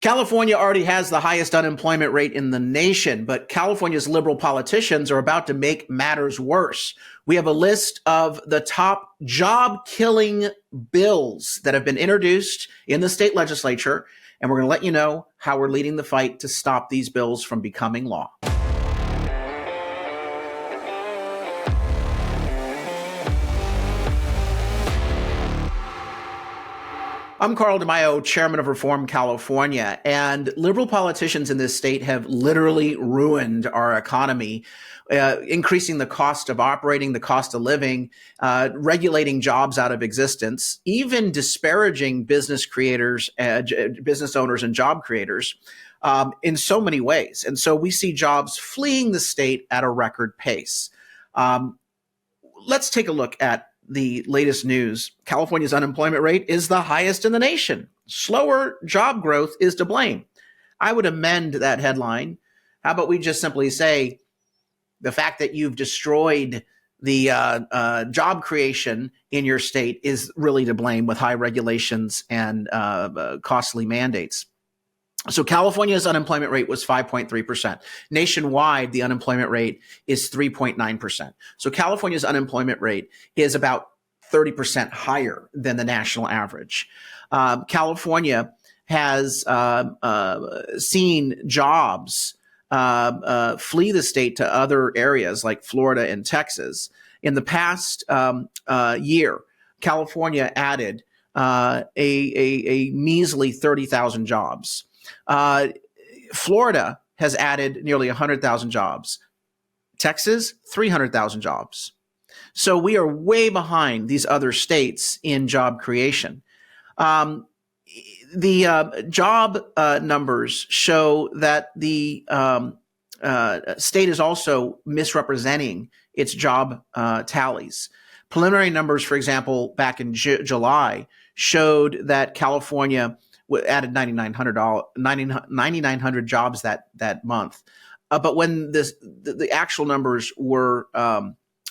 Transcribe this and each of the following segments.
California already has the highest unemployment rate in the nation, but California's liberal politicians are about to make matters worse. We have a list of the top job killing bills that have been introduced in the state legislature, and we're going to let you know how we're leading the fight to stop these bills from becoming law. I'm Carl DeMaio, chairman of Reform California, and liberal politicians in this state have literally ruined our economy, increasing the cost of operating, the cost of living, regulating jobs out of existence, even disparaging business creators, business owners and job creators in so many ways. And so we see jobs fleeing the state at a record pace. Let's take a look at the latest news. California's unemployment rate is the highest in the nation. Slower job growth is to blame. I would amend that headline. How about we just simply say the fact that you've destroyed the job creation in your state is really to blame, with high regulations and costly mandates. So California's unemployment rate was 5.3%. Nationwide, the unemployment rate is 3.9%. So California's unemployment rate is about 30% higher than the national average. California has seen jobs flee the state to other areas like Florida and Texas. In the past year, California added a measly 30,000 jobs. Florida has added nearly 100,000 jobs. Texas, 300,000 jobs. So we are way behind these other states in job creation. The job numbers show that the state is also misrepresenting its job tallies. Preliminary numbers, for example, back in July, showed that California added 9,900 jobs that month. But when the actual numbers were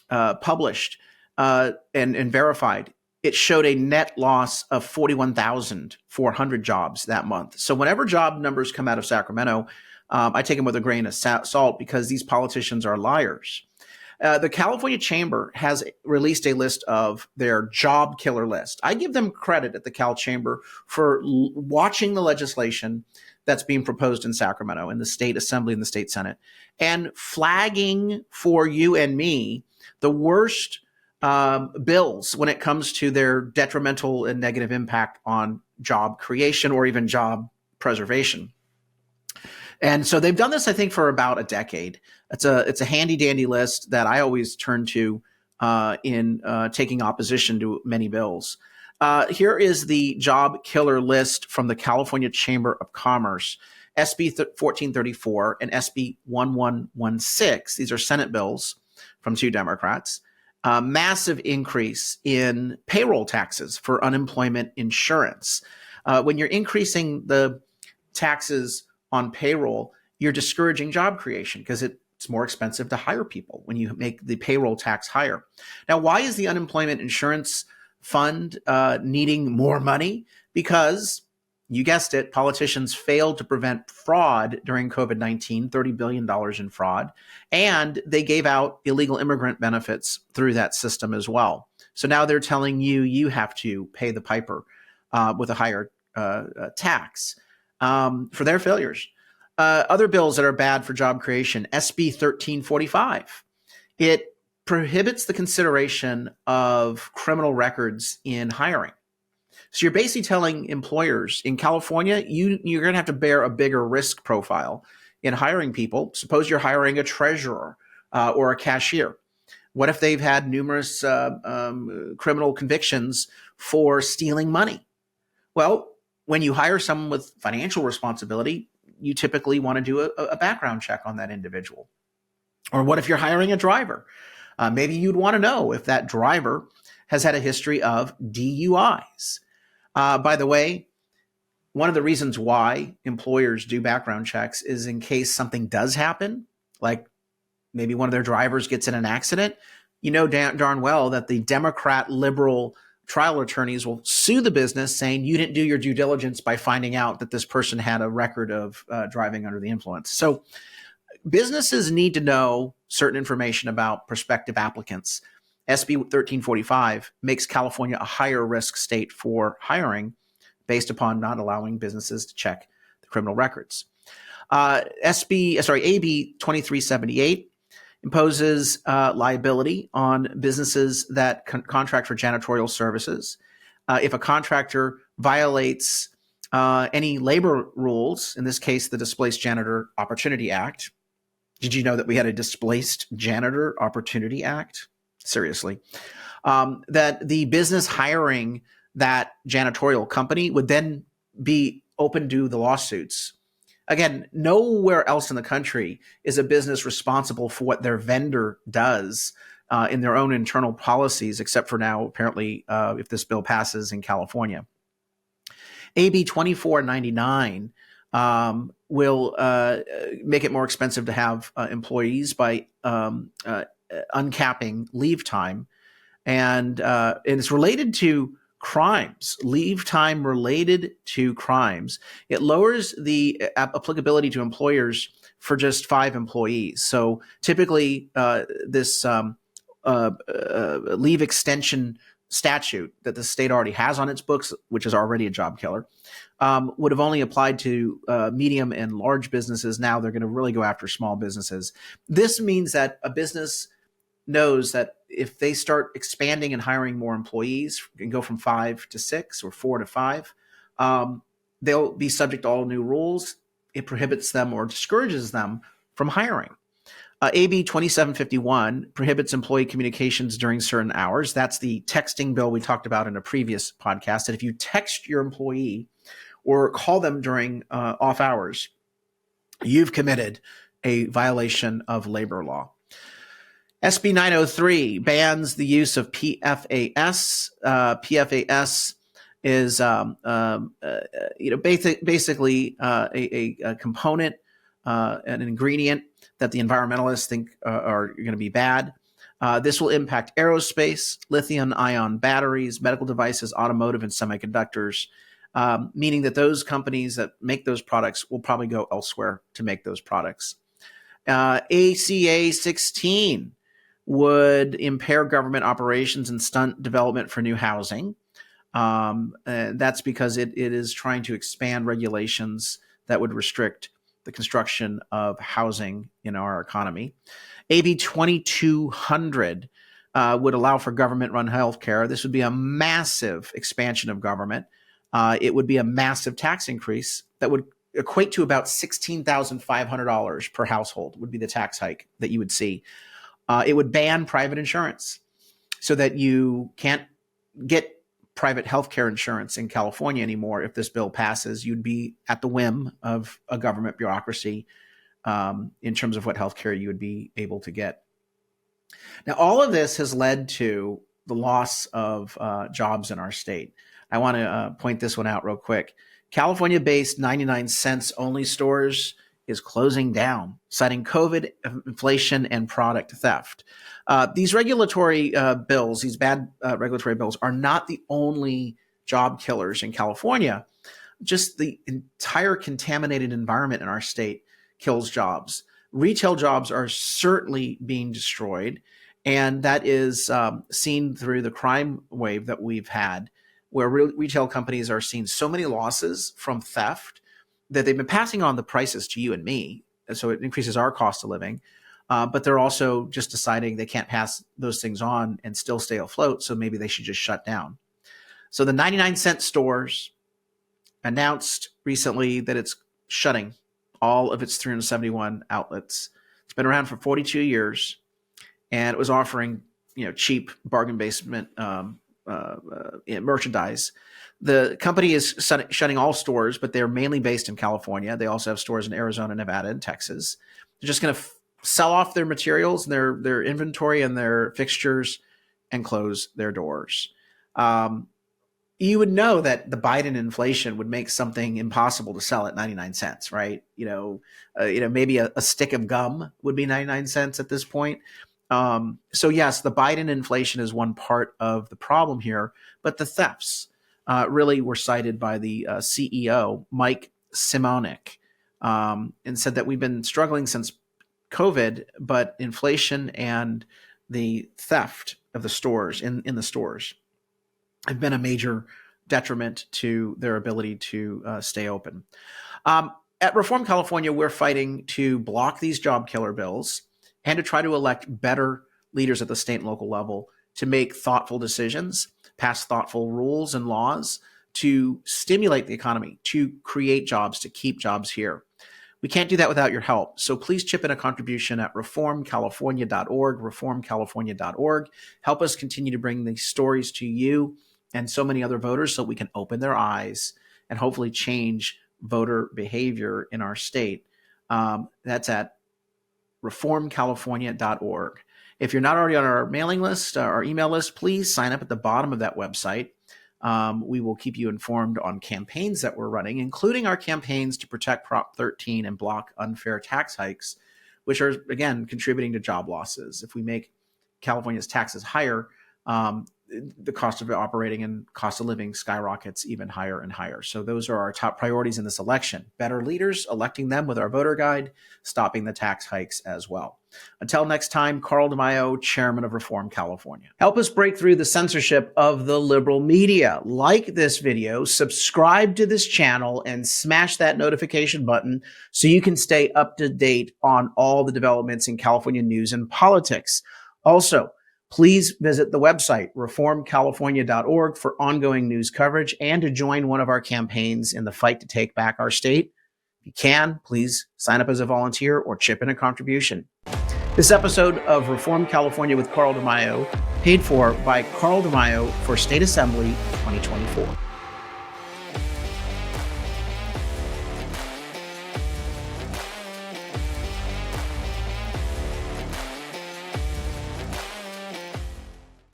published and verified, it showed a net loss of 41,400 jobs that month. So whenever job numbers come out of Sacramento, I take them with a grain of salt, because these politicians are liars. The California Chamber has released a list of their job killer list. I give them credit at the Cal Chamber for watching the legislation that's being proposed in Sacramento, in the state assembly and the state senate, and flagging for you and me the worst bills when it comes to their detrimental and negative impact on job creation or even job preservation. And so they've done this, I think, for about a decade. It's a handy dandy list that I always turn to in taking opposition to many bills. Here is the job killer list from the California Chamber of Commerce, SB 1434 and SB 1116. These are Senate bills from two Democrats. Massive increase in payroll taxes for unemployment insurance. When you're increasing the taxes on payroll, you're discouraging job creation because it's more expensive to hire people when you make the payroll tax higher. Now, why is the unemployment insurance fund needing more money? Because, you guessed it, politicians failed to prevent fraud during COVID-19, $30 billion in fraud, and they gave out illegal immigrant benefits through that system as well. So now they're telling you have to pay the piper with a higher tax for their failures. Other bills that are bad for job creation, SB 1345. It prohibits the consideration of criminal records in hiring. So you're basically telling employers in California, you're going to have to bear a bigger risk profile in hiring people. Suppose you're hiring a treasurer or a cashier. What if they've had numerous criminal convictions for stealing money? Well, when you hire someone with financial responsibility, you typically want to do a background check on that individual. Or what if you're hiring a driver? Maybe you'd want to know if that driver has had a history of DUIs. By the way, one of the reasons why employers do background checks is in case something does happen, like maybe one of their drivers gets in an accident. You know darn well that the Democrat liberal trial attorneys will sue the business saying you didn't do your due diligence by finding out that this person had a record of driving under the influence. So businesses need to know certain information about prospective applicants. SB 1345 makes California a higher risk state for hiring based upon not allowing businesses to check the criminal records. AB 2378 imposes liability on businesses that contract for janitorial services. If a contractor violates any labor rules, in this case, the Displaced Janitor Opportunity Act. Did you know that we had a Displaced Janitor Opportunity Act? Seriously. That the business hiring that janitorial company would then be open to the lawsuits. Again, nowhere else in the country is a business responsible for what their vendor does in their own internal policies, except for now, apparently, if this bill passes in California. AB 2499 will make it more expensive to have employees by uncapping leave time. And it's related to crimes, leave time related to crimes. It lowers the applicability to employers for just 5 employees. So typically this leave extension statute that the state already has on its books, which is already a job killer, would have only applied to medium and large businesses. Now they're going to really go after small businesses. This means that a business knows that if they start expanding and hiring more employees and go from 5 to 6 or 4 to 5, they'll be subject to all new rules. It prohibits them or discourages them from hiring. AB 2751 prohibits employee communications during certain hours. That's the texting bill we talked about in a previous podcast. That if you text your employee or call them during off hours, you've committed a violation of labor law. SB 903 bans the use of PFAS. PFAS is basically a component, an ingredient that the environmentalists think are going to be bad. This will impact aerospace, lithium-ion batteries, medical devices, automotive, and semiconductors, meaning that those companies that make those products will probably go elsewhere to make those products. ACA 16 would impair government operations and stunt development for new housing. That's because it is trying to expand regulations that would restrict the construction of housing in our economy. AB 2200 would allow for government-run healthcare. This would be a massive expansion of government. It would be a massive tax increase that would equate to about $16,500 per household would be the tax hike that you would see. It would ban private insurance so that you can't get private healthcare insurance in California anymore. If this bill passes, you'd be at the whim of a government bureaucracy in terms of what healthcare you would be able to get. Now, all of this has led to the loss of jobs in our state. I want to point this one out real quick. California-based 99-cents only stores is closing down, citing COVID, inflation, and product theft. These regulatory bills, these bad regulatory bills, are not the only job killers in California. Just the entire contaminated environment in our state kills jobs. Retail jobs are certainly being destroyed, and that is seen through the crime wave that we've had, where retail companies are seeing so many losses from theft that they've been passing on the prices to you and me, and so it increases our cost of living. But they're also just deciding they can't pass those things on and still stay afloat, so maybe they should just shut down. So the 99-cent stores announced recently that it's shutting all of its 371 outlets. It's been around for 42 years, and it was offering cheap bargain basement merchandise. The company is shutting all stores, but they're mainly based in California. They also have stores in Arizona, Nevada, and Texas. They're just going to sell off their materials and their inventory and their fixtures and close their doors. You would know that the Biden inflation would make something impossible to sell at 99 cents, right? Maybe a stick of gum would be 99 cents at this point. So yes, the Biden inflation is one part of the problem here, but the thefts really were cited by the CEO, Mike Simonik, and said that we've been struggling since COVID, but inflation and the theft of the stores in the stores have been a major detriment to their ability to stay open. At Reform California, we're fighting to block these job killer bills and to try to elect better leaders at the state and local level to make thoughtful decisions, pass thoughtful rules and laws to stimulate the economy, to create jobs, to keep jobs here. We can't do that without your help. So please chip in a contribution at reformcalifornia.org, reformcalifornia.org. Help us continue to bring these stories to you and so many other voters so we can open their eyes and hopefully change voter behavior in our state. That's at reformcalifornia.org. If you're not already on our mailing list, our email list, please sign up at the bottom of that website. We will keep you informed on campaigns that we're running, including our campaigns to protect Prop 13 and block unfair tax hikes, which are, again, contributing to job losses. If we make California's taxes higher, the cost of operating and cost of living skyrockets even higher and higher. So those are our top priorities in this election. Better leaders, electing them with our voter guide, stopping the tax hikes as well. Until next time, Carl DeMaio, Chairman of Reform California. Help us break through the censorship of the liberal media. Like this video, subscribe to this channel, and smash that notification button so you can stay up to date on all the developments in California news and politics. Also, please visit the website, reformcalifornia.org, for ongoing news coverage and to join one of our campaigns in the fight to take back our state. If you can, please sign up as a volunteer or chip in a contribution. This episode of Reform California with Carl DeMaio, paid for by Carl DeMaio for State Assembly 2024.